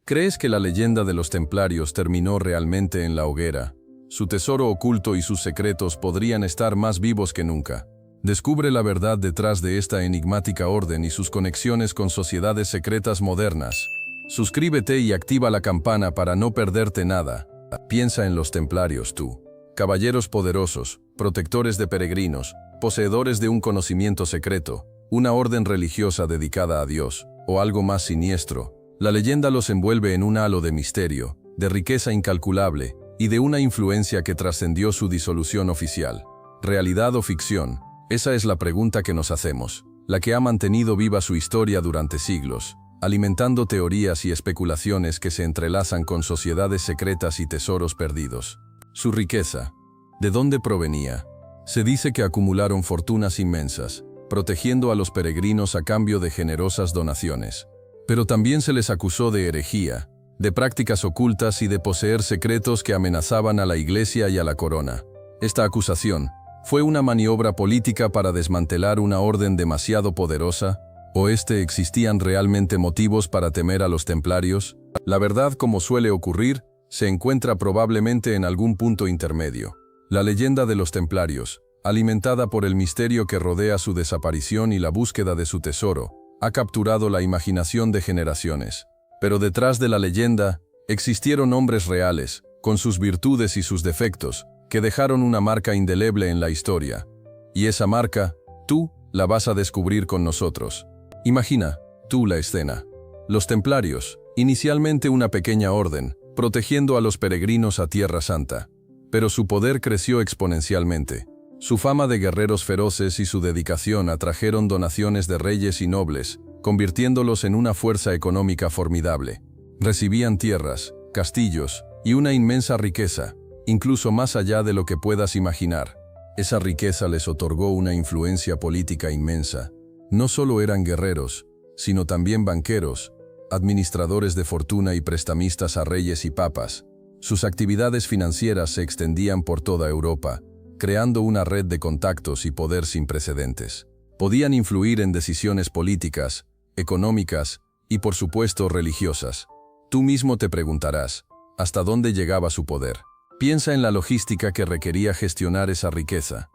¿Crees que la leyenda de los templarios terminó realmente en la hoguera? Su tesoro oculto y sus secretos podrían estar más vivos que nunca. Descubre la verdad detrás de esta enigmática orden y sus conexiones con sociedades secretas modernas. Suscríbete y activa la campana para no perderte nada. Piensa en los templarios tú. Caballeros poderosos, protectores de peregrinos, poseedores de un conocimiento secreto, una orden religiosa dedicada a Dios, o algo más siniestro. La leyenda los envuelve en un halo de misterio, de riqueza incalculable y de una influencia que trascendió su disolución oficial. ¿Realidad o ficción? Esa es la pregunta que nos hacemos, la que ha mantenido viva su historia durante siglos, alimentando teorías y especulaciones que se entrelazan con sociedades secretas y tesoros perdidos. Su riqueza. ¿De dónde provenía? Se dice que acumularon fortunas inmensas, protegiendo a los peregrinos a cambio de generosas donaciones. Pero también se les acusó de herejía, de prácticas ocultas y de poseer secretos que amenazaban a la Iglesia y a la corona. Esta acusación fue una maniobra política para desmantelar una orden demasiado poderosa, ¿o existían realmente motivos para temer a los templarios? La verdad, como suele ocurrir, se encuentra probablemente en algún punto intermedio. La leyenda de los templarios, alimentada por el misterio que rodea su desaparición y la búsqueda de su tesoro, ha capturado la imaginación de generaciones. Pero detrás de la leyenda, existieron hombres reales, con sus virtudes y sus defectos, que dejaron una marca indeleble en la historia. Y esa marca, tú, la vas a descubrir con nosotros. Imagina, tú la escena. Los templarios, inicialmente una pequeña orden, protegiendo a los peregrinos a Tierra Santa. Pero su poder creció exponencialmente. Su fama de guerreros feroces y su dedicación atrajeron donaciones de reyes y nobles, convirtiéndolos en una fuerza económica formidable. Recibían tierras, castillos y una inmensa riqueza, incluso más allá de lo que puedas imaginar. Esa riqueza les otorgó una influencia política inmensa. No solo eran guerreros, sino también banqueros, administradores de fortuna y prestamistas a reyes y papas. Sus actividades financieras se extendían por toda Europa, creando una red de contactos y poder sin precedentes. Podían influir en decisiones políticas, económicas y, por supuesto, religiosas. Tú mismo te preguntarás, ¿hasta dónde llegaba su poder? Piensa en la logística que requería gestionar esa riqueza.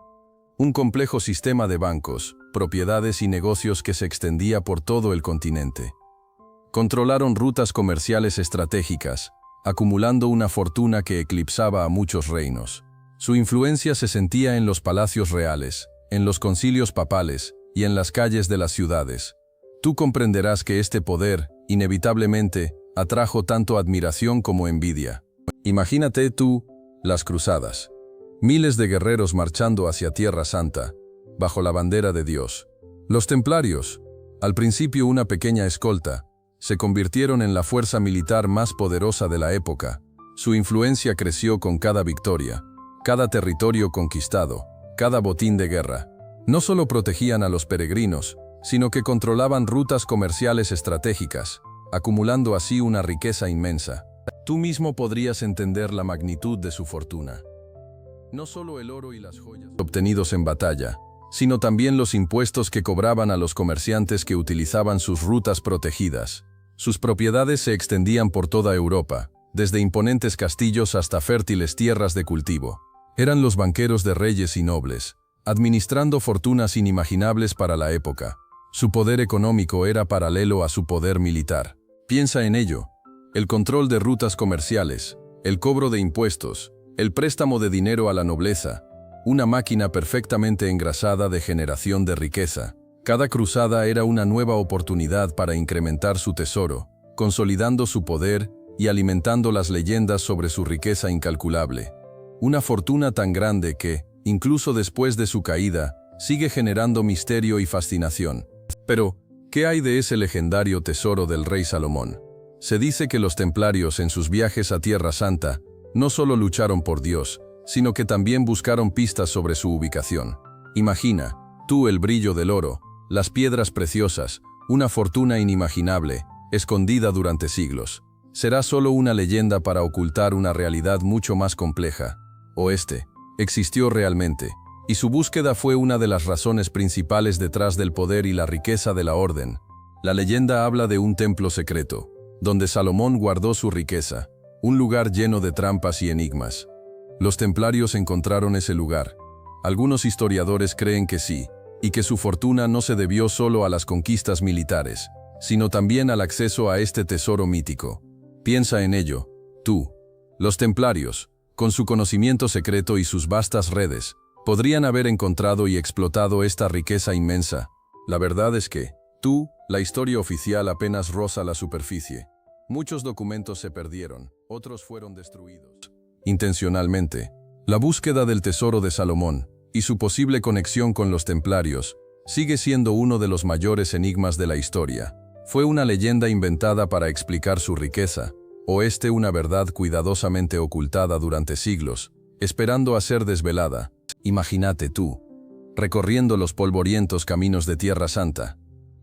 Un complejo sistema de bancos, propiedades y negocios que se extendía por todo el continente. Controlaron rutas comerciales estratégicas, acumulando una fortuna que eclipsaba a muchos reinos. Su influencia se sentía en los palacios reales, en los concilios papales y en las calles de las ciudades. Tú comprenderás que este poder, inevitablemente, atrajo tanto admiración como envidia. Imagínate tú, las cruzadas. Miles de guerreros marchando hacia Tierra Santa, bajo la bandera de Dios. Los templarios, al principio una pequeña escolta, se convirtieron en la fuerza militar más poderosa de la época. Su influencia creció con cada victoria, cada territorio conquistado, cada botín de guerra. No solo protegían a los peregrinos, sino que controlaban rutas comerciales estratégicas, acumulando así una riqueza inmensa. Tú mismo podrías entender la magnitud de su fortuna. No solo el oro y las joyas obtenidos en batalla, sino también los impuestos que cobraban a los comerciantes que utilizaban sus rutas protegidas. Sus propiedades se extendían por toda Europa, desde imponentes castillos hasta fértiles tierras de cultivo. Eran los banqueros de reyes y nobles, administrando fortunas inimaginables para la época. Su poder económico era paralelo a su poder militar. Piensa en ello. El control de rutas comerciales, el cobro de impuestos, el préstamo de dinero a la nobleza, una máquina perfectamente engrasada de generación de riqueza. Cada cruzada era una nueva oportunidad para incrementar su tesoro, consolidando su poder y alimentando las leyendas sobre su riqueza incalculable. Una fortuna tan grande que, incluso después de su caída, sigue generando misterio y fascinación. Pero, ¿qué hay de ese legendario tesoro del rey Salomón? Se dice que los templarios en sus viajes a Tierra Santa no solo lucharon por Dios, sino que también buscaron pistas sobre su ubicación. Imagina, tú el brillo del oro, las piedras preciosas, una fortuna inimaginable, escondida durante siglos. Será solo una leyenda para ocultar una realidad mucho más compleja. O existió realmente, y su búsqueda fue una de las razones principales detrás del poder y la riqueza de la orden. La leyenda habla de un templo secreto, donde Salomón guardó su riqueza, un lugar lleno de trampas y enigmas. Los templarios encontraron ese lugar. Algunos historiadores creen que sí, y que su fortuna no se debió solo a las conquistas militares, sino también al acceso a este tesoro mítico. Piensa en ello, tú. Los templarios, con su conocimiento secreto y sus vastas redes, podrían haber encontrado y explotado esta riqueza inmensa. La verdad es que, la historia oficial apenas roza la superficie. Muchos documentos se perdieron, otros fueron destruidos intencionalmente. La búsqueda del tesoro de Salomón y su posible conexión con los templarios sigue siendo uno de los mayores enigmas de la historia. ¿Fue una leyenda inventada para explicar su riqueza, o una verdad cuidadosamente ocultada durante siglos, esperando a ser desvelada? Imagínate tú, recorriendo los polvorientos caminos de Tierra Santa.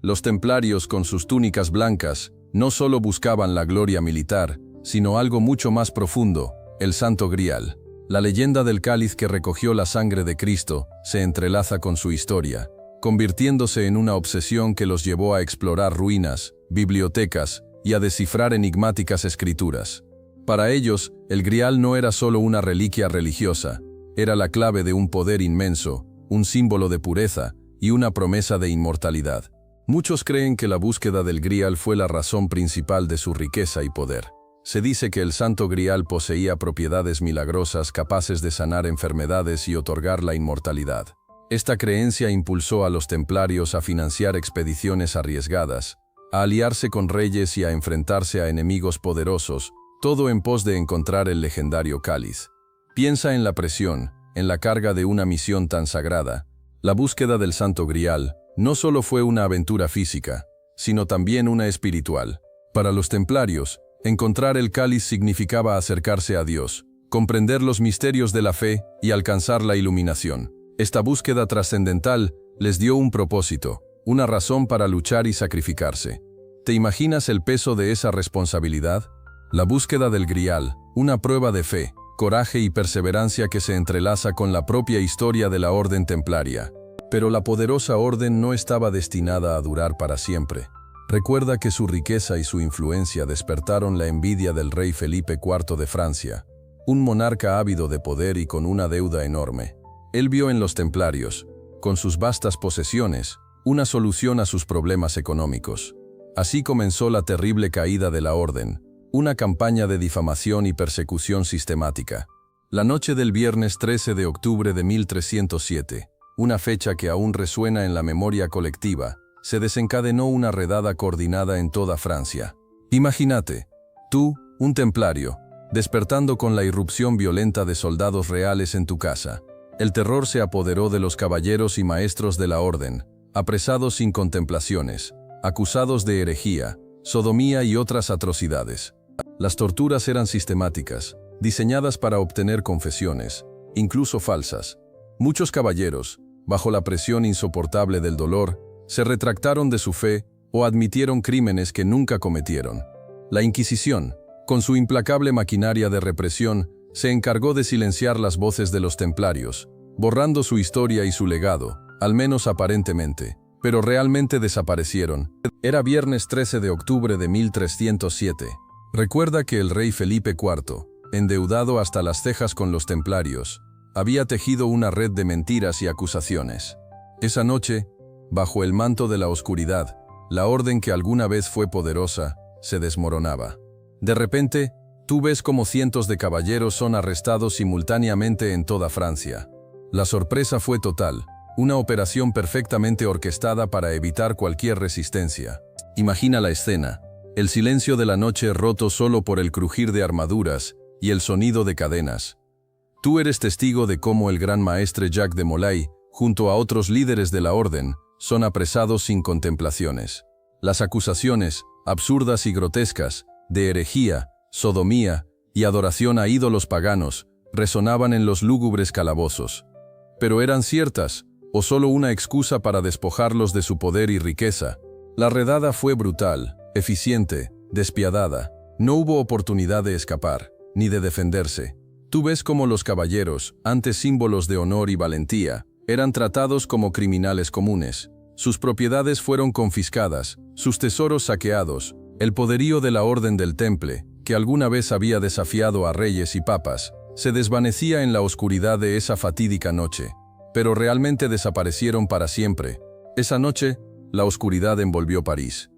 Los templarios, con sus túnicas blancas, no solo buscaban la gloria militar, sino algo mucho más profundo, el Santo Grial. La leyenda del cáliz que recogió la sangre de Cristo se entrelaza con su historia, convirtiéndose en una obsesión que los llevó a explorar ruinas, bibliotecas y a descifrar enigmáticas escrituras. Para ellos, el Grial no era solo una reliquia religiosa, era la clave de un poder inmenso, un símbolo de pureza y una promesa de inmortalidad. Muchos creen que la búsqueda del Grial fue la razón principal de su riqueza y poder. Se dice que el Santo Grial poseía propiedades milagrosas capaces de sanar enfermedades y otorgar la inmortalidad. Esta creencia impulsó a los templarios a financiar expediciones arriesgadas, a aliarse con reyes y a enfrentarse a enemigos poderosos, todo en pos de encontrar el legendario cáliz. Piensa en la presión, en la carga de una misión tan sagrada. La búsqueda del Santo Grial no solo fue una aventura física, sino también una espiritual. Para los templarios, encontrar el cáliz significaba acercarse a Dios, comprender los misterios de la fe y alcanzar la iluminación. Esta búsqueda trascendental les dio un propósito, una razón para luchar y sacrificarse. ¿Te imaginas el peso de esa responsabilidad? La búsqueda del Grial, una prueba de fe, coraje y perseverancia que se entrelaza con la propia historia de la Orden Templaria. Pero la poderosa orden no estaba destinada a durar para siempre. Recuerda que su riqueza y su influencia despertaron la envidia del rey Felipe IV de Francia, un monarca ávido de poder y con una deuda enorme. Él vio en los templarios, con sus vastas posesiones, una solución a sus problemas económicos. Así comenzó la terrible caída de la orden, una campaña de difamación y persecución sistemática. La noche del viernes 13 de octubre de 1307, una fecha que aún resuena en la memoria colectiva, se desencadenó una redada coordinada en toda Francia. Imagínate, tú, un templario, despertando con la irrupción violenta de soldados reales en tu casa. El terror se apoderó de los caballeros y maestros de la orden, apresados sin contemplaciones, acusados de herejía, sodomía y otras atrocidades. Las torturas eran sistemáticas, diseñadas para obtener confesiones, incluso falsas. Muchos caballeros, bajo la presión insoportable del dolor, se retractaron de su fe o admitieron crímenes que nunca cometieron. La Inquisición, con su implacable maquinaria de represión, se encargó de silenciar las voces de los templarios, borrando su historia y su legado, al menos aparentemente, pero realmente desaparecieron. Era viernes 13 de octubre de 1307. Recuerda que el rey Felipe IV, endeudado hasta las cejas con los templarios, había tejido una red de mentiras y acusaciones. Esa noche, bajo el manto de la oscuridad, la orden que alguna vez fue poderosa, se desmoronaba. De repente, tú ves cómo cientos de caballeros son arrestados simultáneamente en toda Francia. La sorpresa fue total, una operación perfectamente orquestada para evitar cualquier resistencia. Imagina la escena, el silencio de la noche roto solo por el crujir de armaduras y el sonido de cadenas. Tú eres testigo de cómo el gran maestre Jacques de Molay, junto a otros líderes de la orden, son apresados sin contemplaciones. Las acusaciones, absurdas y grotescas, de herejía, sodomía y adoración a ídolos paganos, resonaban en los lúgubres calabozos. Pero ¿eran ciertas, o solo una excusa para despojarlos de su poder y riqueza? La redada fue brutal, eficiente, despiadada. No hubo oportunidad de escapar, ni de defenderse. Tú ves cómo los caballeros, antes símbolos de honor y valentía, eran tratados como criminales comunes. Sus propiedades fueron confiscadas, sus tesoros saqueados, El poderío de la Orden del Temple, que alguna vez había desafiado a reyes y papas, se desvanecía en la oscuridad de esa fatídica noche, pero realmente desaparecieron para siempre. Esa noche, la oscuridad envolvió París.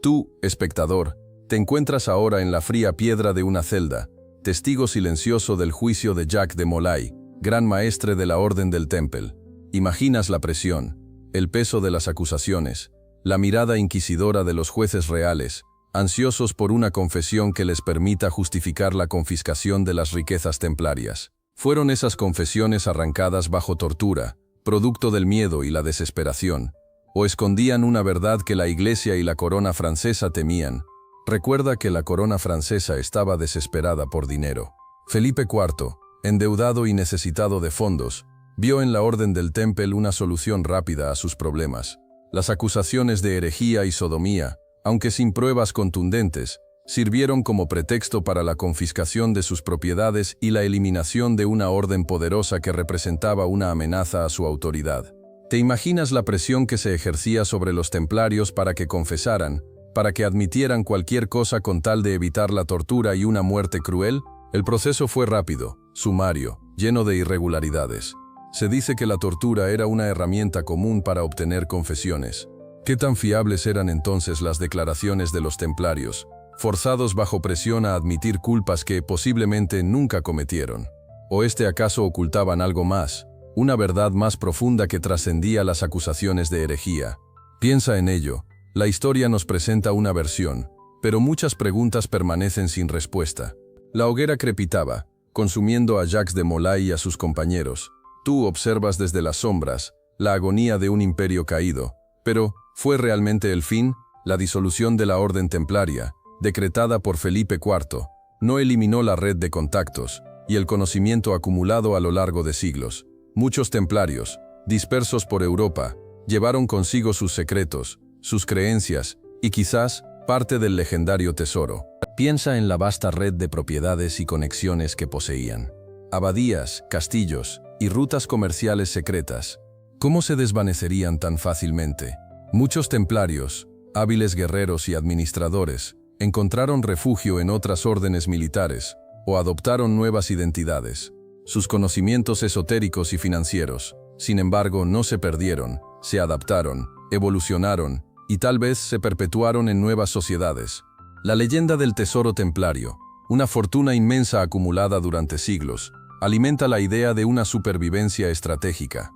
Tú, espectador, te encuentras ahora en la fría piedra de una celda, testigo silencioso del juicio de Jacques de Molay, gran maestre de la Orden del Temple. Imaginas la presión, el peso de las acusaciones, la mirada inquisidora de los jueces reales, ansiosos por una confesión que les permita justificar la confiscación de las riquezas templarias. Fueron esas confesiones arrancadas bajo tortura, producto del miedo y la desesperación, o escondían una verdad que la Iglesia y la corona francesa temían. Recuerda que la corona francesa estaba desesperada por dinero. Felipe IV, endeudado y necesitado de fondos, vio en la Orden del Temple una solución rápida a sus problemas. Las acusaciones de herejía y sodomía, aunque sin pruebas contundentes, sirvieron como pretexto para la confiscación de sus propiedades y la eliminación de una orden poderosa que representaba una amenaza a su autoridad. ¿Te imaginas la presión que se ejercía sobre los templarios para que confesaran, para que admitieran cualquier cosa con tal de evitar la tortura y una muerte cruel? El proceso fue rápido, sumario, lleno de irregularidades. Se dice que la tortura era una herramienta común para obtener confesiones. ¿Qué tan fiables eran entonces las declaraciones de los templarios, forzados bajo presión a admitir culpas que posiblemente nunca cometieron? ¿O acaso ocultaban algo más, una verdad más profunda que trascendía las acusaciones de herejía? Piensa en ello. La historia nos presenta una versión, pero muchas preguntas permanecen sin respuesta. La hoguera crepitaba, consumiendo a Jacques de Molay y a sus compañeros. Tú observas desde las sombras la agonía de un imperio caído, pero ¿fue realmente el fin? La disolución de la Orden Templaria, decretada por Felipe IV, no eliminó la red de contactos y el conocimiento acumulado a lo largo de siglos. Muchos templarios, dispersos por Europa, llevaron consigo sus secretos, sus creencias y quizás parte del legendario tesoro. Piensa en la vasta red de propiedades y conexiones que poseían. Abadías, castillos y rutas comerciales secretas. ¿Cómo se desvanecerían tan fácilmente? Muchos templarios, hábiles guerreros y administradores, encontraron refugio en otras órdenes militares o adoptaron nuevas identidades. Sus conocimientos esotéricos y financieros, sin embargo, no se perdieron, se adaptaron, evolucionaron y tal vez se perpetuaron en nuevas sociedades. La leyenda del tesoro templario, una fortuna inmensa acumulada durante siglos, alimenta la idea de una supervivencia estratégica.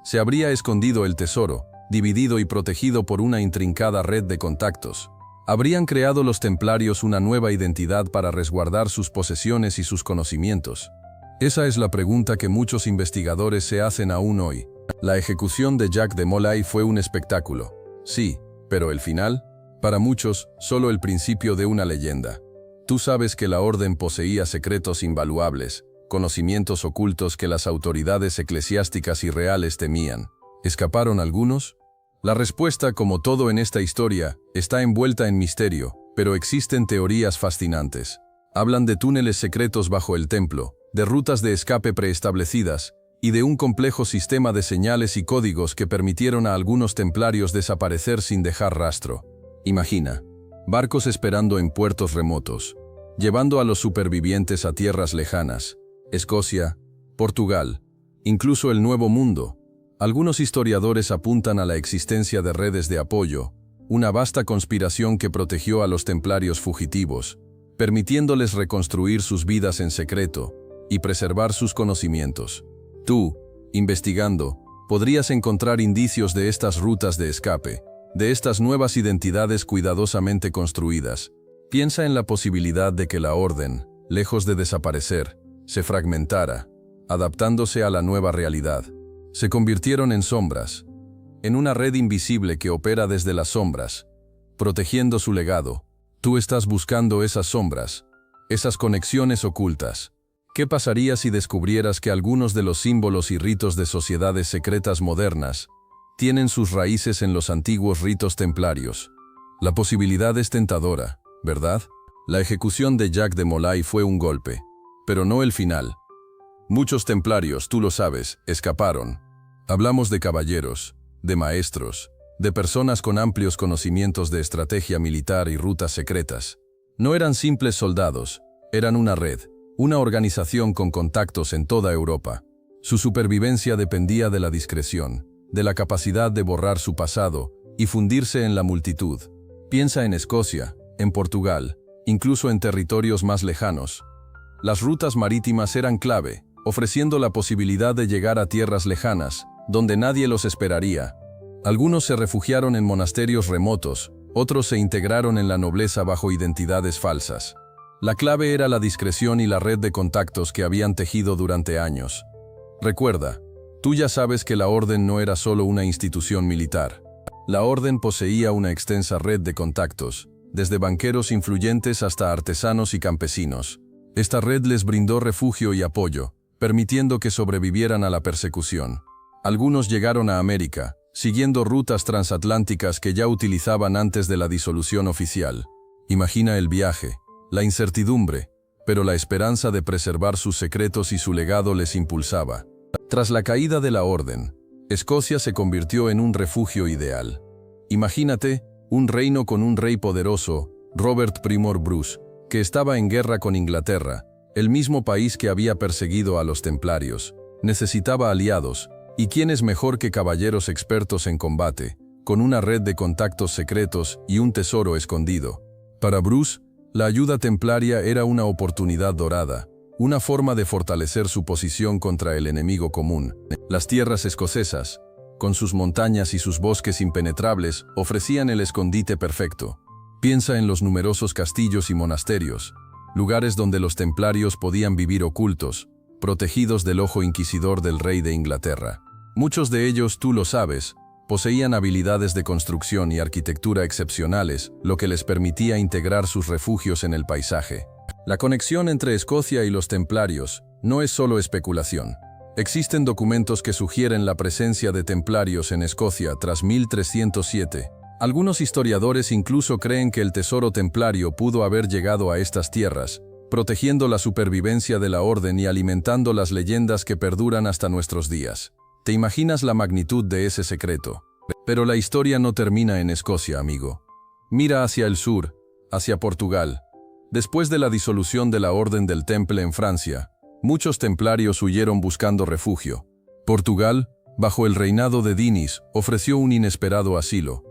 Se habría escondido el tesoro, dividido y protegido por una intrincada red de contactos. Habrían creado los templarios una nueva identidad para resguardar sus posesiones y sus conocimientos. Esa es la pregunta que muchos investigadores se hacen aún hoy. La ejecución de Jacques de Molay fue un espectáculo. Sí, pero el final, para muchos, solo el principio de una leyenda. Tú sabes que la orden poseía secretos invaluables, conocimientos ocultos que las autoridades eclesiásticas y reales temían. ¿Escaparon algunos? La respuesta, como todo en esta historia, está envuelta en misterio, pero existen teorías fascinantes. Hablan de túneles secretos bajo el templo, de rutas de escape preestablecidas, y de un complejo sistema de señales y códigos que permitieron a algunos templarios desaparecer sin dejar rastro. Imagina, barcos esperando en puertos remotos, llevando a los supervivientes a tierras lejanas, Escocia, Portugal, incluso el Nuevo Mundo. Algunos historiadores apuntan a la existencia de redes de apoyo, una vasta conspiración que protegió a los templarios fugitivos, permitiéndoles reconstruir sus vidas en secreto y preservar sus conocimientos. Tú, investigando, podrías encontrar indicios de estas rutas de escape, de estas nuevas identidades cuidadosamente construidas. Piensa en la posibilidad de que la orden, lejos de desaparecer, se fragmentara, adaptándose a la nueva realidad. Se convirtieron en sombras, en una red invisible que opera desde las sombras, protegiendo su legado. Tú estás buscando esas sombras, esas conexiones ocultas. ¿Qué pasaría si descubrieras que algunos de los símbolos y ritos de sociedades secretas modernas tienen sus raíces en los antiguos ritos templarios? La posibilidad es tentadora, ¿verdad? La ejecución de Jacques de Molay fue un golpe, pero no el final. Muchos templarios, tú lo sabes, escaparon. Hablamos de caballeros, de maestros, de personas con amplios conocimientos de estrategia militar y rutas secretas. No eran simples soldados, eran una red, una organización con contactos en toda Europa. Su supervivencia dependía de la discreción, de la capacidad de borrar su pasado y fundirse en la multitud. Piensa en Escocia, en Portugal, incluso en territorios más lejanos. Las rutas marítimas eran clave, ofreciendo la posibilidad de llegar a tierras lejanas, donde nadie los esperaría. Algunos se refugiaron en monasterios remotos, otros se integraron en la nobleza bajo identidades falsas. La clave era la discreción y la red de contactos que habían tejido durante años. Recuerda, tú ya sabes que la Orden no era solo una institución militar. La Orden poseía una extensa red de contactos, desde banqueros influyentes hasta artesanos y campesinos. Esta red les brindó refugio y apoyo, permitiendo que sobrevivieran a la persecución. Algunos llegaron a América, siguiendo rutas transatlánticas que ya utilizaban antes de la disolución oficial. Imagina el viaje, la incertidumbre, pero la esperanza de preservar sus secretos y su legado les impulsaba. Tras la caída de la Orden, Escocia se convirtió en un refugio ideal. Imagínate, un reino con un rey poderoso, Robert I Bruce, que estaba en guerra con Inglaterra, el mismo país que había perseguido a los templarios. Necesitaba aliados, y quién es mejor que caballeros expertos en combate, con una red de contactos secretos y un tesoro escondido. Para Bruce, la ayuda templaria era una oportunidad dorada, una forma de fortalecer su posición contra el enemigo común. Las tierras escocesas, con sus montañas y sus bosques impenetrables, ofrecían el escondite perfecto. Piensa en los numerosos castillos y monasterios, lugares donde los templarios podían vivir ocultos, protegidos del ojo inquisidor del rey de Inglaterra. Muchos de ellos, tú lo sabes, poseían habilidades de construcción y arquitectura excepcionales, lo que les permitía integrar sus refugios en el paisaje. La conexión entre Escocia y los templarios no es solo especulación. Existen documentos que sugieren la presencia de templarios en Escocia tras 1307. Algunos historiadores incluso creen que el tesoro templario pudo haber llegado a estas tierras, protegiendo la supervivencia de la Orden y alimentando las leyendas que perduran hasta nuestros días. ¿Te imaginas la magnitud de ese secreto? Pero la historia no termina en Escocia, amigo. Mira hacia el sur, hacia Portugal. Después de la disolución de la Orden del Temple en Francia, muchos templarios huyeron buscando refugio. Portugal, bajo el reinado de Dinis, ofreció un inesperado asilo.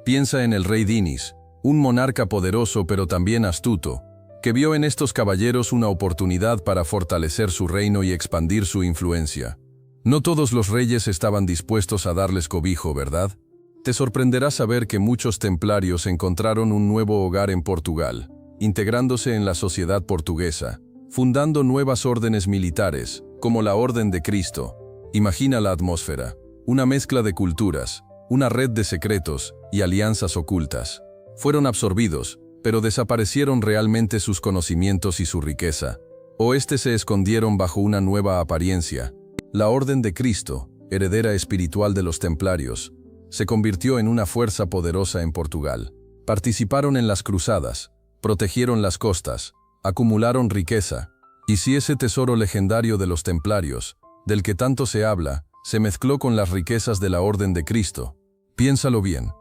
Piensa en el rey Dinis, un monarca poderoso pero también astuto, que vio en estos caballeros una oportunidad para fortalecer su reino y expandir su influencia. No todos los reyes estaban dispuestos a darles cobijo, ¿verdad? Te sorprenderá saber que muchos templarios encontraron un nuevo hogar en Portugal, integrándose en la sociedad portuguesa, fundando nuevas órdenes militares, como la Orden de Cristo. Imagina la atmósfera, una mezcla de culturas, una red de secretos y alianzas ocultas. Fueron absorbidos, pero desaparecieron realmente sus conocimientos y su riqueza, o se escondieron bajo una nueva apariencia. La Orden de Cristo, heredera espiritual de los templarios, se convirtió en una fuerza poderosa en Portugal. Participaron en las cruzadas, protegieron las costas, acumularon riqueza, y si ese tesoro legendario de los templarios, del que tanto se habla, se mezcló con las riquezas de la Orden de Cristo, piénsalo bien.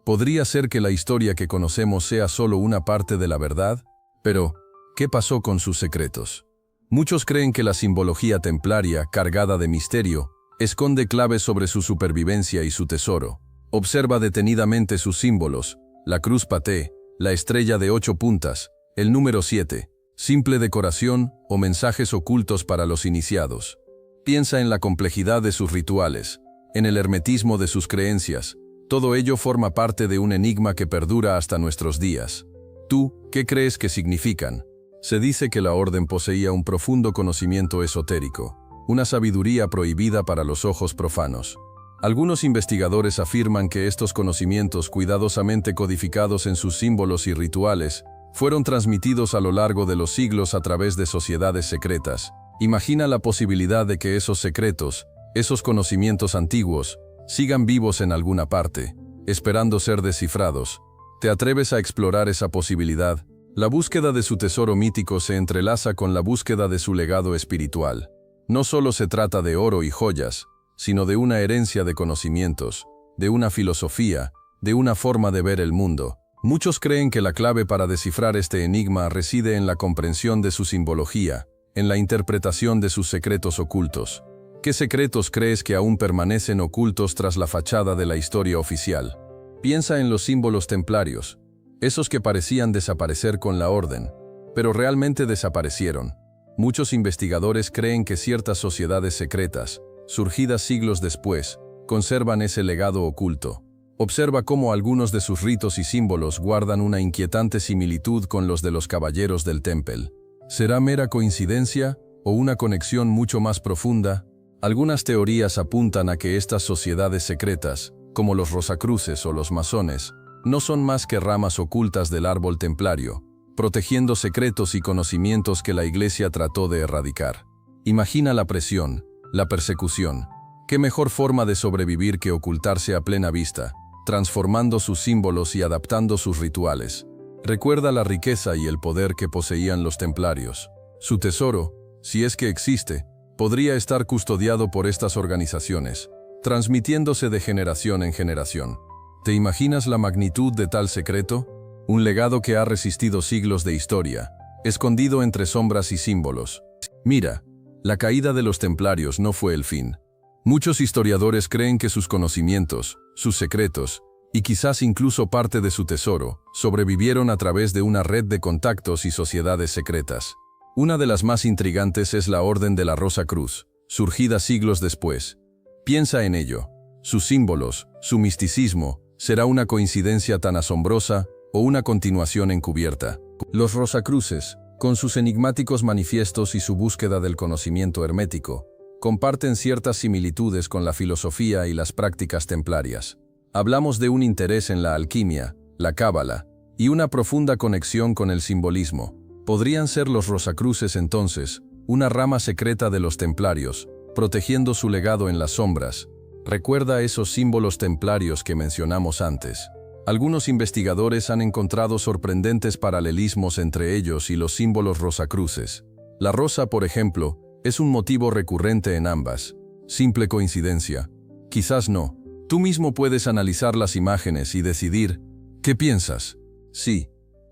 Podría ser que la historia que conocemos sea solo una parte de la verdad, pero ¿qué pasó con sus secretos? Muchos creen que la simbología templaria, cargada de misterio, esconde claves sobre su supervivencia y su tesoro. Observa detenidamente sus símbolos, la cruz paté, la estrella de 8 puntas, el número 7, simple decoración o mensajes ocultos para los iniciados. Piensa en la complejidad de sus rituales, en el hermetismo de sus creencias. Todo ello forma parte de un enigma que perdura hasta nuestros días. ¿Tú, qué crees que significan? Se dice que la Orden poseía un profundo conocimiento esotérico, una sabiduría prohibida para los ojos profanos. Algunos investigadores afirman que estos conocimientos, cuidadosamente codificados en sus símbolos y rituales, fueron transmitidos a lo largo de los siglos a través de sociedades secretas. Imagina la posibilidad de que esos secretos, esos conocimientos antiguos, sigan vivos en alguna parte, esperando ser descifrados. ¿Te atreves a explorar esa posibilidad? La búsqueda de su tesoro mítico se entrelaza con la búsqueda de su legado espiritual. No solo se trata de oro y joyas, sino de una herencia de conocimientos, de una filosofía, de una forma de ver el mundo. Muchos creen que la clave para descifrar este enigma reside en la comprensión de su simbología, en la interpretación de sus secretos ocultos. ¿Qué secretos crees que aún permanecen ocultos tras la fachada de la historia oficial? Piensa en los símbolos templarios, esos que parecían desaparecer con la orden, pero realmente desaparecieron. Muchos investigadores creen que ciertas sociedades secretas, surgidas siglos después, conservan ese legado oculto. Observa cómo algunos de sus ritos y símbolos guardan una inquietante similitud con los de los caballeros del Temple. ¿Será mera coincidencia o una conexión mucho más profunda? Algunas teorías apuntan a que estas sociedades secretas, como los Rosacruces o los masones, no son más que ramas ocultas del árbol templario, protegiendo secretos y conocimientos que la Iglesia trató de erradicar. Imagina la presión, la persecución. ¿Qué mejor forma de sobrevivir que ocultarse a plena vista, transformando sus símbolos y adaptando sus rituales? Recuerda la riqueza y el poder que poseían los templarios. Su tesoro, si es que existe, podría estar custodiado por estas organizaciones, transmitiéndose de generación en generación. ¿Te imaginas la magnitud de tal secreto? Un legado que ha resistido siglos de historia, escondido entre sombras y símbolos. Mira, la caída de los templarios no fue el fin. Muchos historiadores creen que sus conocimientos, sus secretos, y quizás incluso parte de su tesoro, sobrevivieron a través de una red de contactos y sociedades secretas. Una de las más intrigantes es la Orden de la Rosa Cruz, surgida siglos después. Piensa en ello. Sus símbolos, su misticismo, ¿será una coincidencia tan asombrosa o una continuación encubierta? Los Rosacruces, con sus enigmáticos manifiestos y su búsqueda del conocimiento hermético, comparten ciertas similitudes con la filosofía y las prácticas templarias. Hablamos de un interés en la alquimia, la cábala, y una profunda conexión con el simbolismo. ¿Podrían ser los Rosacruces entonces una rama secreta de los templarios, protegiendo su legado en las sombras? Recuerda esos símbolos templarios que mencionamos antes. Algunos investigadores han encontrado sorprendentes paralelismos entre ellos y los símbolos Rosacruces. La rosa, por ejemplo, es un motivo recurrente en ambas. ¿Simple coincidencia? Quizás no. Tú mismo puedes analizar las imágenes y decidir, ¿qué piensas? Sí.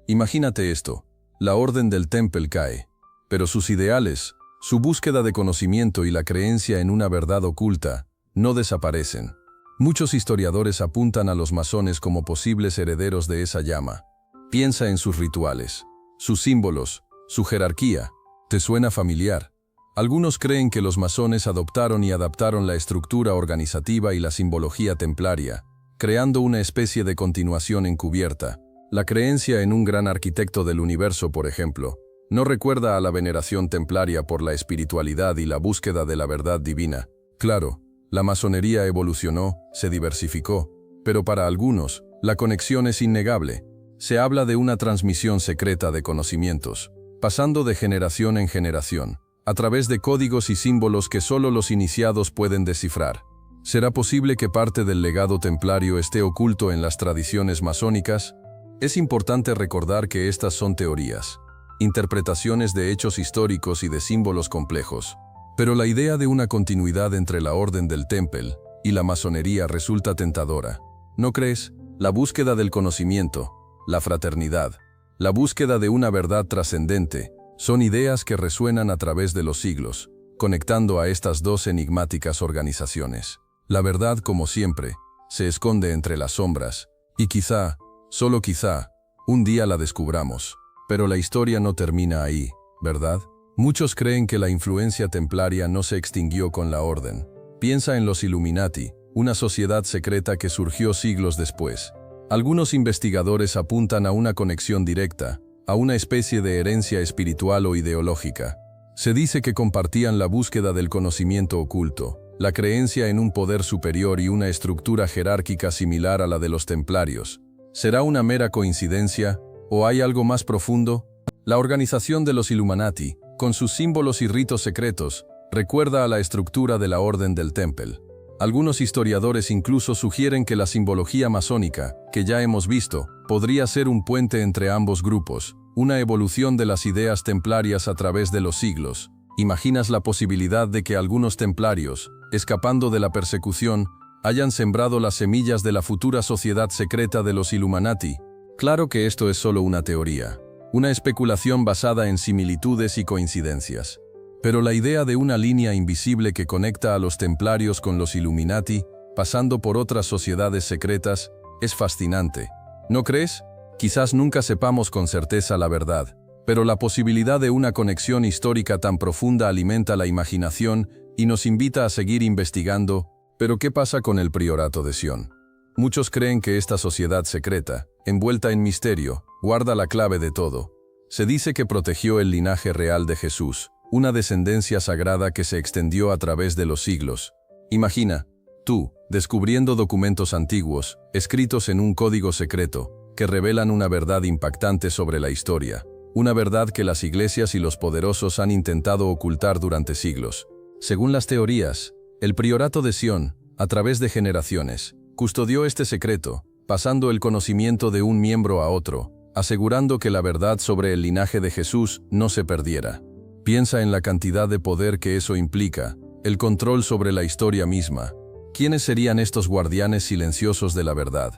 Imagínate esto. La Orden del Temple cae, pero sus ideales, su búsqueda de conocimiento y la creencia en una verdad oculta, no desaparecen. Muchos historiadores apuntan a los masones como posibles herederos de esa llama. Piensa en sus rituales, sus símbolos, su jerarquía. ¿Te suena familiar? Algunos creen que los masones adoptaron y adaptaron la estructura organizativa y la simbología templaria, creando una especie de continuación encubierta. La creencia en un gran arquitecto del universo, por ejemplo, no recuerda a la veneración templaria por la espiritualidad y la búsqueda de la verdad divina. Claro, la masonería evolucionó, se diversificó, pero para algunos, la conexión es innegable. Se habla de una transmisión secreta de conocimientos, pasando de generación en generación, a través de códigos y símbolos que solo los iniciados pueden descifrar. ¿Será posible que parte del legado templario esté oculto en las tradiciones masónicas? Es importante recordar que estas son teorías, interpretaciones de hechos históricos y de símbolos complejos. Pero la idea de una continuidad entre la Orden del Temple y la masonería resulta tentadora. ¿No crees? La búsqueda del conocimiento, la fraternidad, la búsqueda de una verdad trascendente, son ideas que resuenan a través de los siglos, conectando a estas dos enigmáticas organizaciones. La verdad, como siempre, se esconde entre las sombras, y quizá, solo quizá, un día la descubramos. Pero la historia no termina ahí, ¿verdad? Muchos creen que la influencia templaria no se extinguió con la orden. Piensa en los Illuminati, una sociedad secreta que surgió siglos después. Algunos investigadores apuntan a una conexión directa, a una especie de herencia espiritual o ideológica. Se dice que compartían la búsqueda del conocimiento oculto, la creencia en un poder superior y una estructura jerárquica similar a la de los templarios. ¿Será una mera coincidencia, o hay algo más profundo? La organización de los Illuminati, con sus símbolos y ritos secretos, recuerda a la estructura de la Orden del Temple. Algunos historiadores incluso sugieren que la simbología masónica, que ya hemos visto, podría ser un puente entre ambos grupos, una evolución de las ideas templarias a través de los siglos. ¿Imaginas la posibilidad de que algunos templarios, escapando de la persecución, hayan sembrado las semillas de la futura sociedad secreta de los Illuminati. Claro que esto es solo una teoría, una especulación basada en similitudes y coincidencias. Pero la idea de una línea invisible que conecta a los templarios con los Illuminati, pasando por otras sociedades secretas, es fascinante. ¿No crees? Quizás nunca sepamos con certeza la verdad, pero la posibilidad de una conexión histórica tan profunda alimenta la imaginación y nos invita a seguir investigando. Pero ¿qué pasa con el Priorato de Sion? Muchos creen que esta sociedad secreta, envuelta en misterio, guarda la clave de todo. Se dice que protegió el linaje real de Jesús, una descendencia sagrada que se extendió a través de los siglos. Imagina, tú, descubriendo documentos antiguos, escritos en un código secreto, que revelan una verdad impactante sobre la historia, una verdad que las iglesias y los poderosos han intentado ocultar durante siglos. Según las teorías, el Priorato de Sion, a través de generaciones, custodió este secreto, pasando el conocimiento de un miembro a otro, asegurando que la verdad sobre el linaje de Jesús no se perdiera. Piensa en la cantidad de poder que eso implica, el control sobre la historia misma. ¿Quiénes serían estos guardianes silenciosos de la verdad?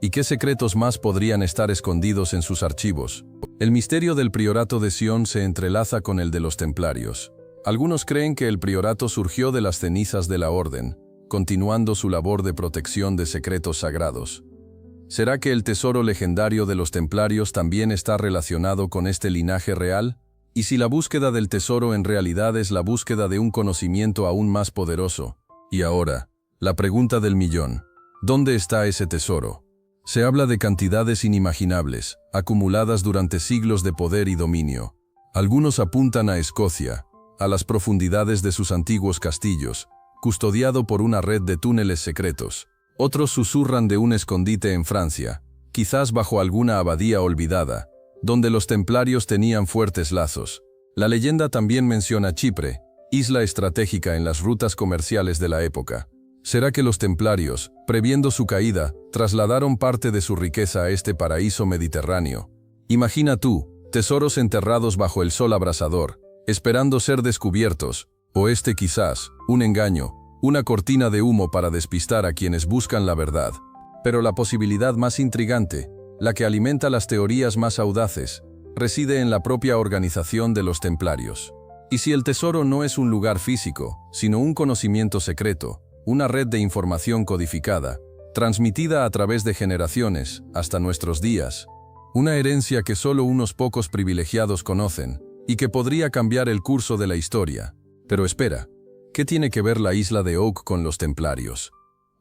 ¿Y qué secretos más podrían estar escondidos en sus archivos? El misterio del Priorato de Sion se entrelaza con el de los templarios. Algunos creen que el priorato surgió de las cenizas de la orden, continuando su labor de protección de secretos sagrados. ¿Será que el tesoro legendario de los templarios también está relacionado con este linaje real? ¿Y si la búsqueda del tesoro en realidad es la búsqueda de un conocimiento aún más poderoso? Y ahora, la pregunta del millón: ¿dónde está ese tesoro? Se habla de cantidades inimaginables, acumuladas durante siglos de poder y dominio. Algunos apuntan a Escocia, a las profundidades de sus antiguos castillos, custodiado por una red de túneles secretos. Otros susurran de un escondite en Francia, quizás bajo alguna abadía olvidada, donde los templarios tenían fuertes lazos. La leyenda también menciona Chipre, isla estratégica en las rutas comerciales de la época. ¿Será que los templarios, previendo su caída, trasladaron parte de su riqueza a este paraíso mediterráneo? Imagina tú, tesoros enterrados bajo el sol abrasador, esperando ser descubiertos, o quizás, un engaño, una cortina de humo para despistar a quienes buscan la verdad. Pero la posibilidad más intrigante, la que alimenta las teorías más audaces, reside en la propia organización de los templarios. ¿Y si el tesoro no es un lugar físico, sino un conocimiento secreto, una red de información codificada, transmitida a través de generaciones, hasta nuestros días? Una herencia que solo unos pocos privilegiados conocen, y que podría cambiar el curso de la historia. Pero espera, ¿qué tiene que ver la isla de Oak con los templarios?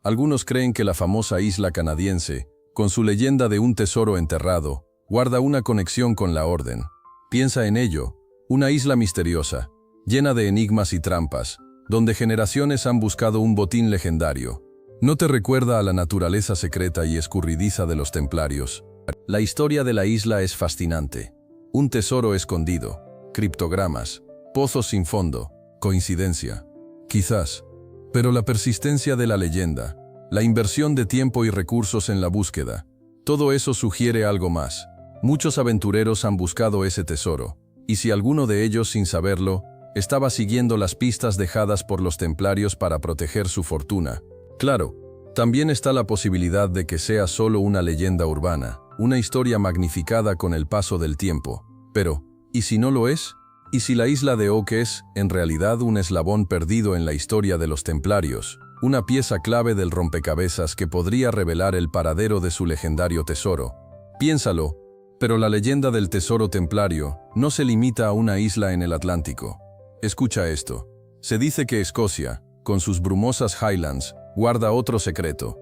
Algunos creen que la famosa isla canadiense, con su leyenda de un tesoro enterrado, guarda una conexión con la orden. Piensa en ello, una isla misteriosa, llena de enigmas y trampas, donde generaciones han buscado un botín legendario. ¿No te recuerda a la naturaleza secreta y escurridiza de los templarios? La historia de la isla es fascinante. Un tesoro escondido, criptogramas, pozos sin fondo, coincidencia. Quizás. Pero la persistencia de la leyenda, la inversión de tiempo y recursos en la búsqueda, todo eso sugiere algo más. Muchos aventureros han buscado ese tesoro, y si alguno de ellos, sin saberlo, estaba siguiendo las pistas dejadas por los templarios para proteger su fortuna. Claro, también está la posibilidad de que sea solo una leyenda urbana, una historia magnificada con el paso del tiempo. Pero, ¿y si no lo es? ¿Y si la isla de Oak es, en realidad, un eslabón perdido en la historia de los templarios, una pieza clave del rompecabezas que podría revelar el paradero de su legendario tesoro? Piénsalo, pero la leyenda del tesoro templario no se limita a una isla en el Atlántico. Escucha esto. Se dice que Escocia, con sus brumosas Highlands, guarda otro secreto.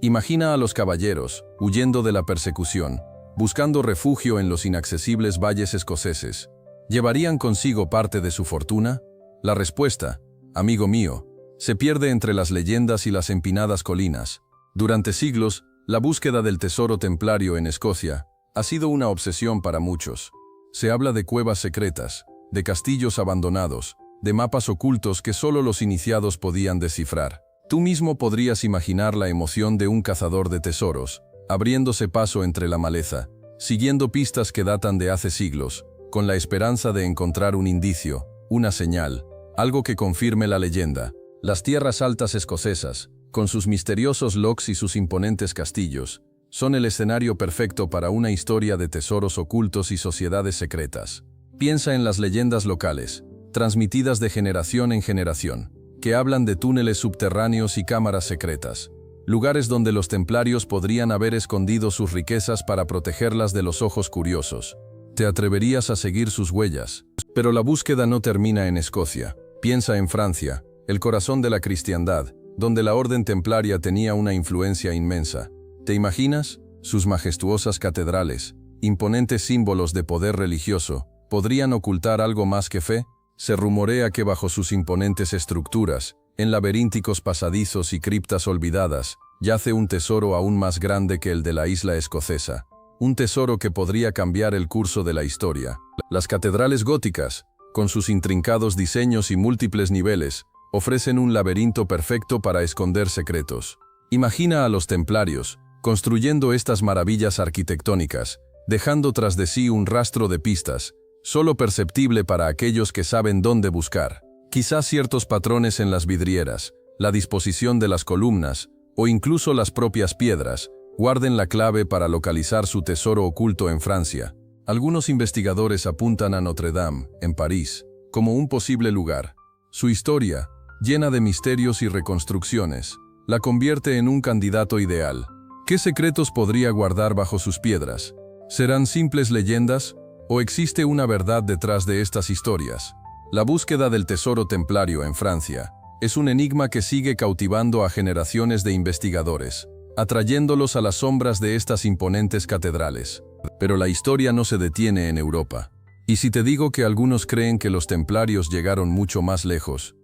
Imagina a los caballeros, huyendo de la persecución, buscando refugio en los inaccesibles valles escoceses. ¿Llevarían consigo parte de su fortuna? La respuesta, amigo mío, se pierde entre las leyendas y las empinadas colinas. Durante siglos, la búsqueda del tesoro templario en Escocia ha sido una obsesión para muchos. Se habla de cuevas secretas, de castillos abandonados, de mapas ocultos que solo los iniciados podían descifrar. Tú mismo podrías imaginar la emoción de un cazador de tesoros, abriéndose paso entre la maleza, siguiendo pistas que datan de hace siglos, con la esperanza de encontrar un indicio, una señal, algo que confirme la leyenda. Las tierras altas escocesas, con sus misteriosos locks y sus imponentes castillos, son el escenario perfecto para una historia de tesoros ocultos y sociedades secretas. Piensa en las leyendas locales, transmitidas de generación en generación, que hablan de túneles subterráneos y cámaras secretas, lugares donde los templarios podrían haber escondido sus riquezas para protegerlas de los ojos curiosos. Te atreverías a seguir sus huellas. Pero la búsqueda no termina en Escocia. Piensa en Francia, el corazón de la cristiandad, donde la orden templaria tenía una influencia inmensa. ¿Te imaginas? Sus majestuosas catedrales, imponentes símbolos de poder religioso, ¿podrían ocultar algo más que fe? Se rumorea que bajo sus imponentes estructuras, en laberínticos pasadizos y criptas olvidadas, yace un tesoro aún más grande que el de la isla escocesa. Un tesoro que podría cambiar el curso de la historia. Las catedrales góticas, con sus intrincados diseños y múltiples niveles, ofrecen un laberinto perfecto para esconder secretos. Imagina a los templarios, construyendo estas maravillas arquitectónicas, dejando tras de sí un rastro de pistas, solo perceptible para aquellos que saben dónde buscar. Quizás ciertos patrones en las vidrieras, la disposición de las columnas, o incluso las propias piedras, guarden la clave para localizar su tesoro oculto en Francia. Algunos investigadores apuntan a Notre Dame, en París, como un posible lugar. Su historia, llena de misterios y reconstrucciones, la convierte en un candidato ideal. ¿Qué secretos podría guardar bajo sus piedras? ¿Serán simples leyendas? ¿O existe una verdad detrás de estas historias? La búsqueda del tesoro templario en Francia es un enigma que sigue cautivando a generaciones de investigadores, atrayéndolos a las sombras de estas imponentes catedrales. Pero la historia no se detiene en Europa. Y si te digo que algunos creen que los templarios llegaron mucho más lejos,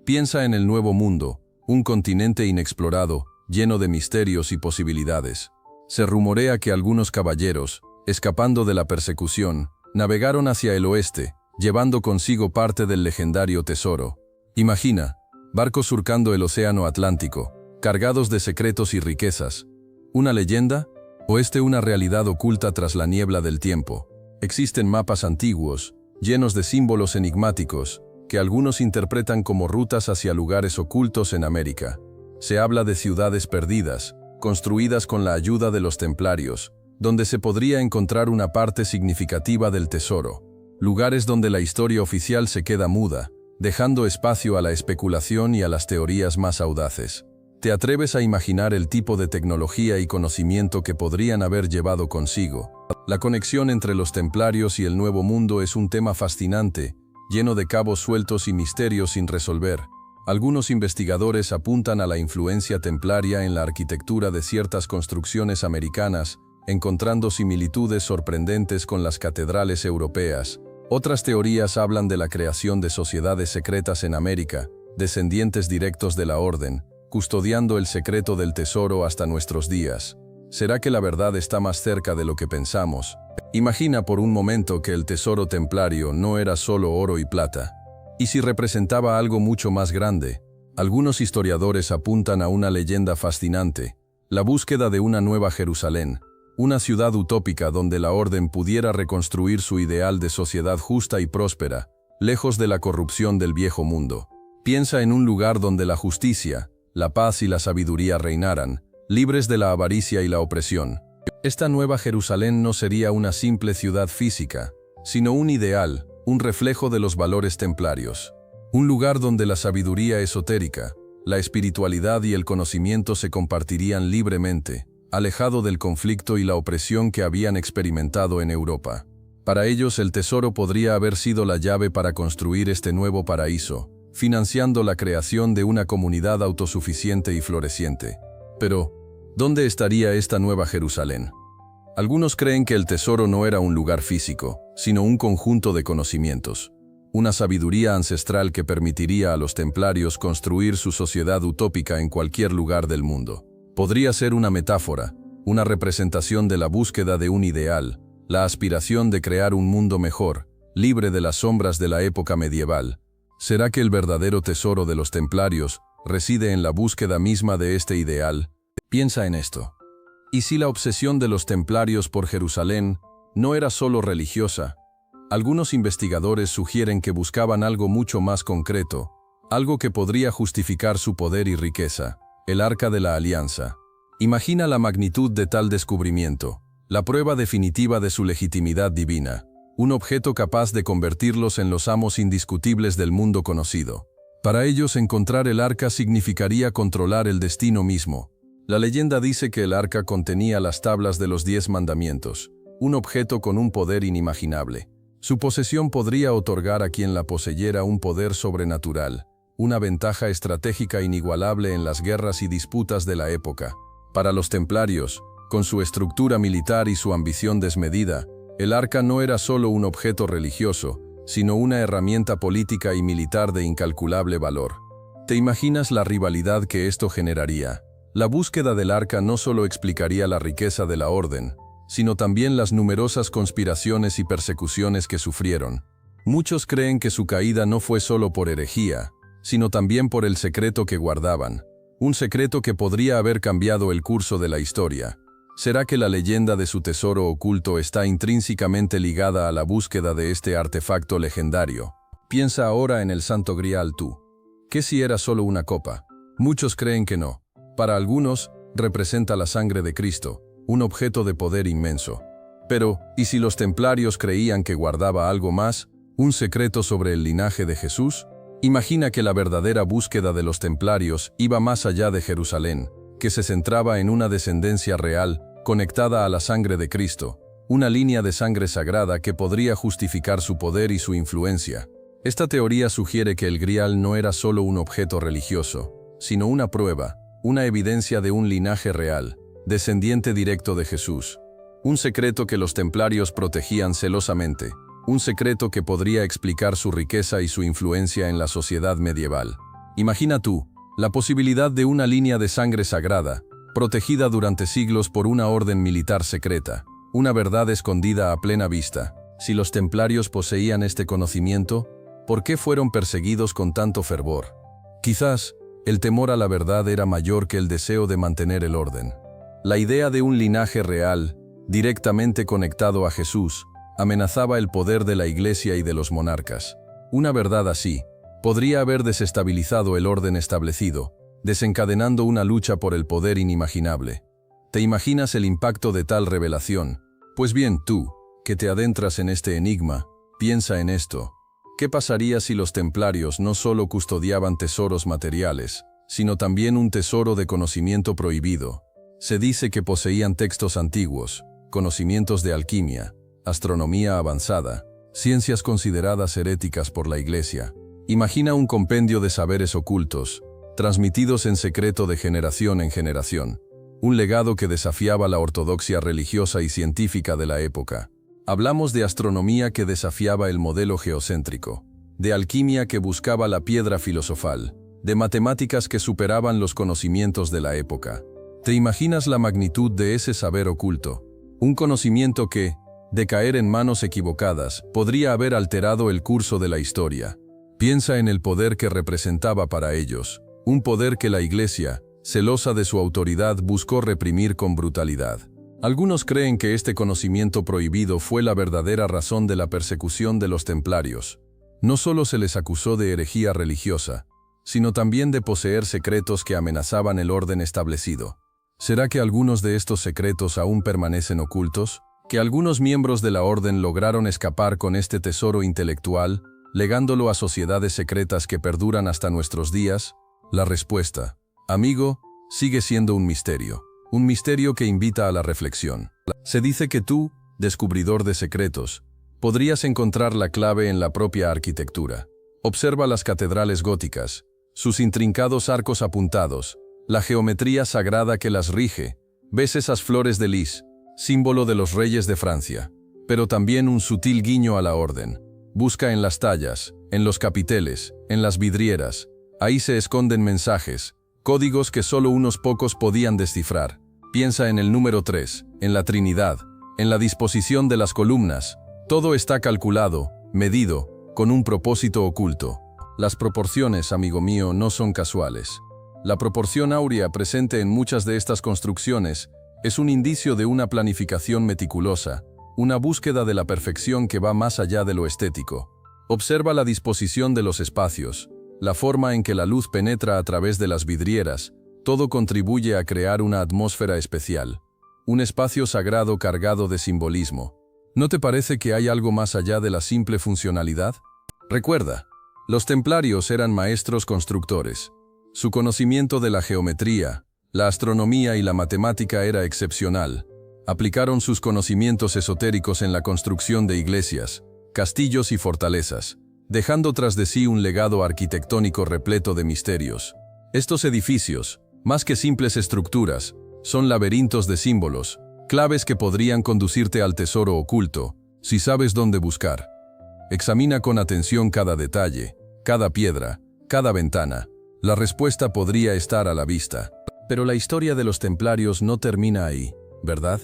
piensa en el Nuevo Mundo, un continente inexplorado, lleno de misterios y posibilidades. Se rumorea que algunos caballeros, escapando de la persecución, navegaron hacia el oeste, llevando consigo parte del legendario tesoro. Imagina, barcos surcando el océano Atlántico, cargados de secretos y riquezas. ¿Una leyenda? ¿O una realidad oculta tras la niebla del tiempo? Existen mapas antiguos, llenos de símbolos enigmáticos, que algunos interpretan como rutas hacia lugares ocultos en América. Se habla de ciudades perdidas, construidas con la ayuda de los templarios, donde se podría encontrar una parte significativa del tesoro. Lugares donde la historia oficial se queda muda, dejando espacio a la especulación y a las teorías más audaces. ¿Te atreves a imaginar el tipo de tecnología y conocimiento que podrían haber llevado consigo? La conexión entre los templarios y el Nuevo Mundo es un tema fascinante, lleno de cabos sueltos y misterios sin resolver. Algunos investigadores apuntan a la influencia templaria en la arquitectura de ciertas construcciones americanas, encontrando similitudes sorprendentes con las catedrales europeas. Otras teorías hablan de la creación de sociedades secretas en América, descendientes directos de la orden, custodiando el secreto del tesoro hasta nuestros días. ¿Será que la verdad está más cerca de lo que pensamos? Imagina por un momento que el tesoro templario no era solo oro y plata. ¿Y si representaba algo mucho más grande? Algunos historiadores apuntan a una leyenda fascinante, la búsqueda de una nueva Jerusalén, una ciudad utópica donde la orden pudiera reconstruir su ideal de sociedad justa y próspera, lejos de la corrupción del viejo mundo. Piensa en un lugar donde la justicia, la paz y la sabiduría reinaran, libres de la avaricia y la opresión. Esta nueva Jerusalén no sería una simple ciudad física, sino un ideal, un reflejo de los valores templarios. Un lugar donde la sabiduría esotérica, la espiritualidad y el conocimiento se compartirían libremente, alejado del conflicto y la opresión que habían experimentado en Europa. Para ellos el tesoro podría haber sido la llave para construir este nuevo paraíso, financiando la creación de una comunidad autosuficiente y floreciente. Pero, ¿dónde estaría esta nueva Jerusalén? Algunos creen que el tesoro no era un lugar físico, sino un conjunto de conocimientos, una sabiduría ancestral que permitiría a los templarios construir su sociedad utópica en cualquier lugar del mundo. Podría ser una metáfora, una representación de la búsqueda de un ideal, la aspiración de crear un mundo mejor, libre de las sombras de la época medieval. ¿Será que el verdadero tesoro de los templarios reside en la búsqueda misma de este ideal? Piensa en esto. ¿Y si la obsesión de los templarios por Jerusalén no era solo religiosa? Algunos investigadores sugieren que buscaban algo mucho más concreto, algo que podría justificar su poder y riqueza. el Arca de la Alianza. Imagina la magnitud de tal descubrimiento, la prueba definitiva de su legitimidad divina, un objeto capaz de convertirlos en los amos indiscutibles del mundo conocido. Para ellos encontrar el arca significaría controlar el destino mismo. La leyenda dice que el arca contenía las tablas de los 10 mandamientos, un objeto con un poder inimaginable. Su posesión podría otorgar a quien la poseyera un poder sobrenatural, una ventaja estratégica inigualable en las guerras y disputas de la época. Para los templarios, con su estructura militar y su ambición desmedida, el arca no era solo un objeto religioso, sino una herramienta política y militar de incalculable valor. ¿Te imaginas la rivalidad que esto generaría? La búsqueda del arca no solo explicaría la riqueza de la orden, sino también las numerosas conspiraciones y persecuciones que sufrieron. Muchos creen que su caída no fue solo por herejía, sino también por el secreto que guardaban, un secreto que podría haber cambiado el curso de la historia. ¿Será que la leyenda de su tesoro oculto está intrínsecamente ligada a la búsqueda de este artefacto legendario? Piensa ahora en el Santo Grial tú. ¿Qué si era solo una copa? Muchos creen que no. Para algunos, representa la sangre de Cristo, un objeto de poder inmenso. Pero, ¿y si los templarios creían que guardaba algo más, un secreto sobre el linaje de Jesús? Imagina que la verdadera búsqueda de los templarios iba más allá de Jerusalén, que se centraba en una descendencia real, conectada a la sangre de Cristo, una línea de sangre sagrada que podría justificar su poder y su influencia. Esta teoría sugiere que el Grial no era solo un objeto religioso, sino una prueba, una evidencia de un linaje real, descendiente directo de Jesús. Un secreto que los templarios protegían celosamente, un secreto que podría explicar su riqueza y su influencia en la sociedad medieval. Imagina tú, la posibilidad de una línea de sangre sagrada, protegida durante siglos por una orden militar secreta, una verdad escondida a plena vista. Si los templarios poseían este conocimiento, ¿por qué fueron perseguidos con tanto fervor? Quizás, el temor a la verdad era mayor que el deseo de mantener el orden. La idea de un linaje real, directamente conectado a Jesús, amenazaba el poder de la Iglesia y de los monarcas. Una verdad así podría haber desestabilizado el orden establecido, desencadenando una lucha por el poder inimaginable. ¿Te imaginas el impacto de tal revelación? Pues bien, tú, que te adentras en este enigma, piensa en esto. ¿Qué pasaría si los templarios no solo custodiaban tesoros materiales, sino también un tesoro de conocimiento prohibido? Se dice que poseían textos antiguos, conocimientos de alquimia, astronomía avanzada, ciencias consideradas heréticas por la Iglesia. Imagina un compendio de saberes ocultos, transmitidos en secreto de generación en generación, un legado que desafiaba la ortodoxia religiosa y científica de la época. Hablamos de astronomía que desafiaba el modelo geocéntrico, de alquimia que buscaba la piedra filosofal, de matemáticas que superaban los conocimientos de la época. ¿Te imaginas la magnitud de ese saber oculto? Un conocimiento que, de caer en manos equivocadas, podría haber alterado el curso de la historia. Piensa en el poder que representaba para ellos, un poder que la Iglesia, celosa de su autoridad, buscó reprimir con brutalidad. Algunos creen que este conocimiento prohibido fue la verdadera razón de la persecución de los templarios. No solo se les acusó de herejía religiosa, sino también de poseer secretos que amenazaban el orden establecido. ¿Será que algunos de estos secretos aún permanecen ocultos? ¿Que algunos miembros de la orden lograron escapar con este tesoro intelectual, legándolo a sociedades secretas que perduran hasta nuestros días? La respuesta, amigo, sigue siendo un misterio que invita a la reflexión. Se dice que tú, descubridor de secretos, podrías encontrar la clave en la propia arquitectura. Observa las catedrales góticas, sus intrincados arcos apuntados, la geometría sagrada que las rige. Ves esas flores de lis, símbolo de los reyes de Francia, pero también un sutil guiño a la orden. Busca en las tallas, en los capiteles, en las vidrieras. Ahí se esconden mensajes, códigos que solo unos pocos podían descifrar. Piensa en el número 3, en la Trinidad, en la disposición de las columnas. Todo está calculado, medido, con un propósito oculto. Las proporciones, amigo mío, no son casuales. La proporción áurea presente en muchas de estas construcciones es un indicio de una planificación meticulosa, una búsqueda de la perfección que va más allá de lo estético. Observa la disposición de los espacios, la forma en que la luz penetra a través de las vidrieras. todo contribuye a crear una atmósfera especial, un espacio sagrado cargado de simbolismo. ¿No te parece que hay algo más allá de la simple funcionalidad? Recuerda, los templarios eran maestros constructores. Su conocimiento de la geometría, la astronomía y la matemática era excepcional. Aplicaron sus conocimientos esotéricos en la construcción de iglesias, castillos y fortalezas, dejando tras de sí un legado arquitectónico repleto de misterios. Estos edificios, más que simples estructuras, son laberintos de símbolos, claves que podrían conducirte al tesoro oculto, si sabes dónde buscar. Examina con atención cada detalle, cada piedra, cada ventana. La respuesta podría estar a la vista. Pero la historia de los templarios no termina ahí, ¿verdad?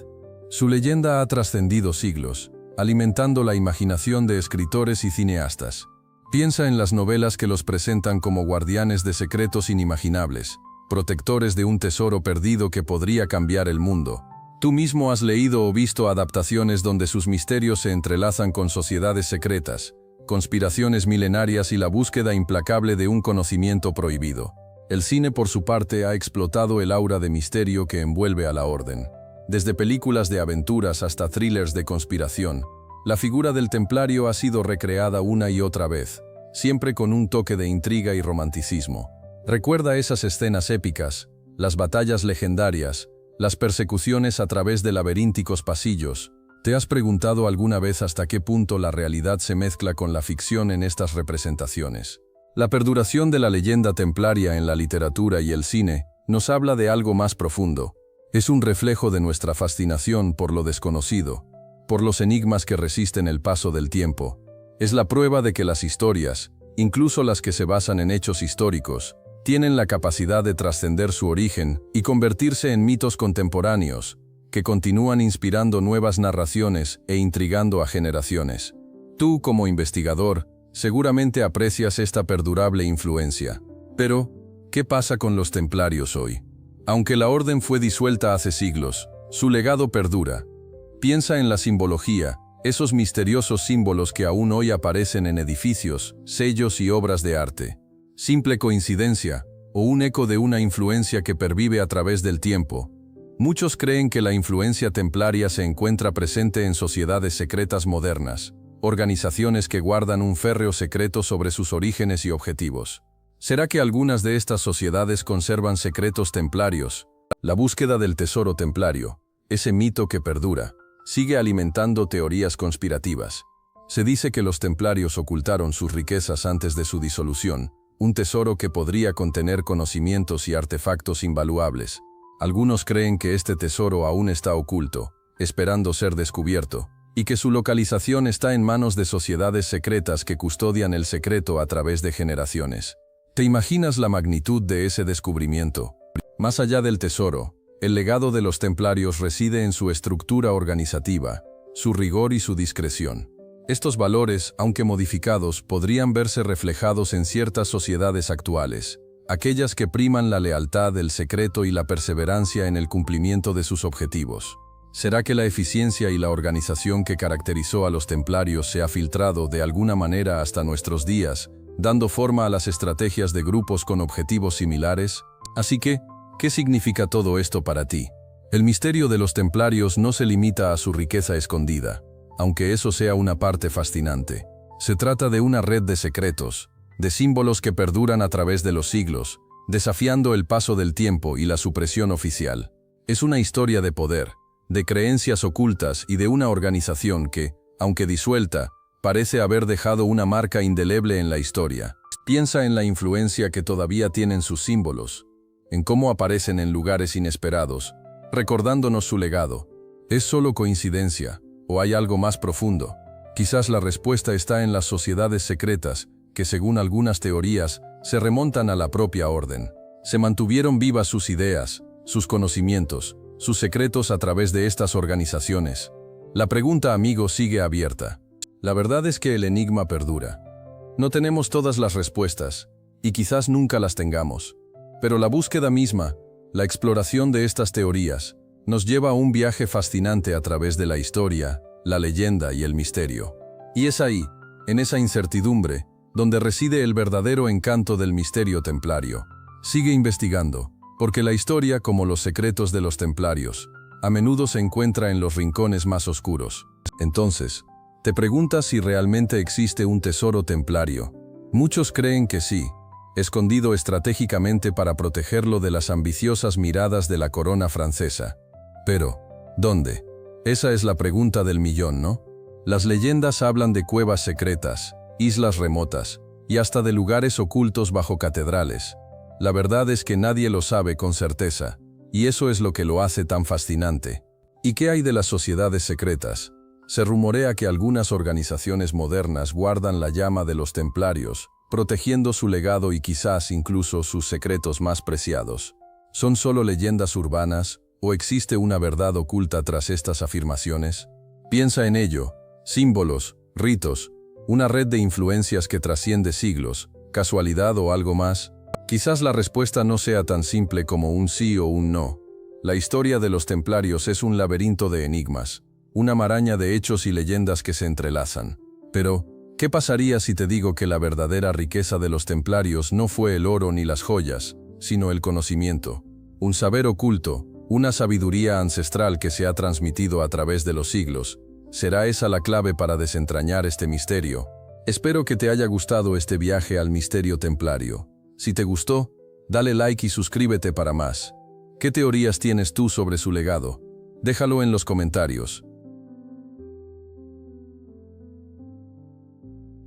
Su leyenda ha trascendido siglos, alimentando la imaginación de escritores y cineastas. Piensa en las novelas que los presentan como guardianes de secretos inimaginables, protectores de un tesoro perdido que podría cambiar el mundo. Tú mismo has leído o visto adaptaciones donde sus misterios se entrelazan con sociedades secretas, conspiraciones milenarias y la búsqueda implacable de un conocimiento prohibido. El cine, por su parte, ha explotado el aura de misterio que envuelve a la Orden. Desde películas de aventuras hasta thrillers de conspiración, la figura del templario ha sido recreada una y otra vez, siempre con un toque de intriga y romanticismo. Recuerda esas escenas épicas, las batallas legendarias, las persecuciones a través de laberínticos pasillos. ¿Te has preguntado alguna vez hasta qué punto la realidad se mezcla con la ficción en estas representaciones? La perduración de la leyenda templaria en la literatura y el cine nos habla de algo más profundo. Es un reflejo de nuestra fascinación por lo desconocido, por los enigmas que resisten el paso del tiempo. Es la prueba de que las historias, incluso las que se basan en hechos históricos, tienen la capacidad de trascender su origen y convertirse en mitos contemporáneos, que continúan inspirando nuevas narraciones e intrigando a generaciones. Tú, como investigador, seguramente aprecias esta perdurable influencia. Pero, ¿qué pasa con los templarios hoy? Aunque la orden fue disuelta hace siglos, su legado perdura. Piensa en la simbología, esos misteriosos símbolos que aún hoy aparecen en edificios, sellos y obras de arte. ¿Simple coincidencia o un eco de una influencia que pervive a través del tiempo? Muchos creen que la influencia templaria se encuentra presente en sociedades secretas modernas, organizaciones que guardan un férreo secreto sobre sus orígenes y objetivos. ¿Será que algunas de estas sociedades conservan secretos templarios? La búsqueda del tesoro templario, ese mito que perdura, sigue alimentando teorías conspirativas. Se dice que los templarios ocultaron sus riquezas antes de su disolución, un tesoro que podría contener conocimientos y artefactos invaluables. Algunos creen que este tesoro aún está oculto, esperando ser descubierto, y que su localización está en manos de sociedades secretas que custodian el secreto a través de generaciones. ¿Te imaginas la magnitud de ese descubrimiento? Más allá del tesoro, el legado de los templarios reside en su estructura organizativa, su rigor y su discreción. Estos valores, aunque modificados, podrían verse reflejados en ciertas sociedades actuales, aquellas que priman la lealtad, el secreto y la perseverancia en el cumplimiento de sus objetivos. ¿Será que la eficiencia y la organización que caracterizó a los templarios se ha filtrado de alguna manera hasta nuestros días, dando forma a las estrategias de grupos con objetivos similares? Así que, ¿qué significa todo esto para ti? El misterio de los templarios no se limita a su riqueza escondida, aunque eso sea una parte fascinante. Se trata de una red de secretos, de símbolos que perduran a través de los siglos, desafiando el paso del tiempo y la supresión oficial. Es una historia de poder, de creencias ocultas y de una organización que, aunque disuelta, parece haber dejado una marca indeleble en la historia. Piensa en la influencia que todavía tienen sus símbolos, en cómo aparecen en lugares inesperados, recordándonos su legado. ¿Es solo coincidencia, o hay algo más profundo? Quizás la respuesta está en las sociedades secretas, que según algunas teorías, se remontan a la propia orden. Se mantuvieron vivas sus ideas, sus conocimientos, sus secretos a través de estas organizaciones. La pregunta, amigo, sigue abierta. La verdad es que el enigma perdura. No tenemos todas las respuestas, y quizás nunca las tengamos. Pero la búsqueda misma, la exploración de estas teorías, nos lleva a un viaje fascinante a través de la historia, la leyenda y el misterio. Y es ahí, en esa incertidumbre, donde reside el verdadero encanto del misterio templario. Sigue investigando, Porque la historia, como los secretos de los templarios, a menudo se encuentra en los rincones más oscuros. Entonces, te preguntas si realmente existe un tesoro templario. Muchos creen que sí, escondido estratégicamente para protegerlo de las ambiciosas miradas de la corona francesa. Pero, ¿dónde? Esa es la pregunta del millón, ¿no? Las leyendas hablan de cuevas secretas, islas remotas, y hasta de lugares ocultos bajo catedrales. La verdad es que nadie lo sabe con certeza, y eso es lo que lo hace tan fascinante. ¿Y qué hay de las sociedades secretas? Se rumorea que algunas organizaciones modernas guardan la llama de los templarios, protegiendo su legado y quizás incluso sus secretos más preciados. ¿Son solo leyendas urbanas, o existe una verdad oculta tras estas afirmaciones? Piensa en ello: símbolos, ritos, una red de influencias que trasciende siglos, casualidad o algo más. Quizás la respuesta no sea tan simple como un sí o un no. La historia de los templarios es un laberinto de enigmas, una maraña de hechos y leyendas que se entrelazan. Pero, ¿qué pasaría si te digo que la verdadera riqueza de los templarios no fue el oro ni las joyas, sino el conocimiento? Un saber oculto, una sabiduría ancestral que se ha transmitido a través de los siglos. ¿Será esa la clave para desentrañar este misterio? Espero que te haya gustado este viaje al misterio templario. Si te gustó, dale like y suscríbete para más. ¿Qué teorías tienes tú sobre su legado? Déjalo en los comentarios.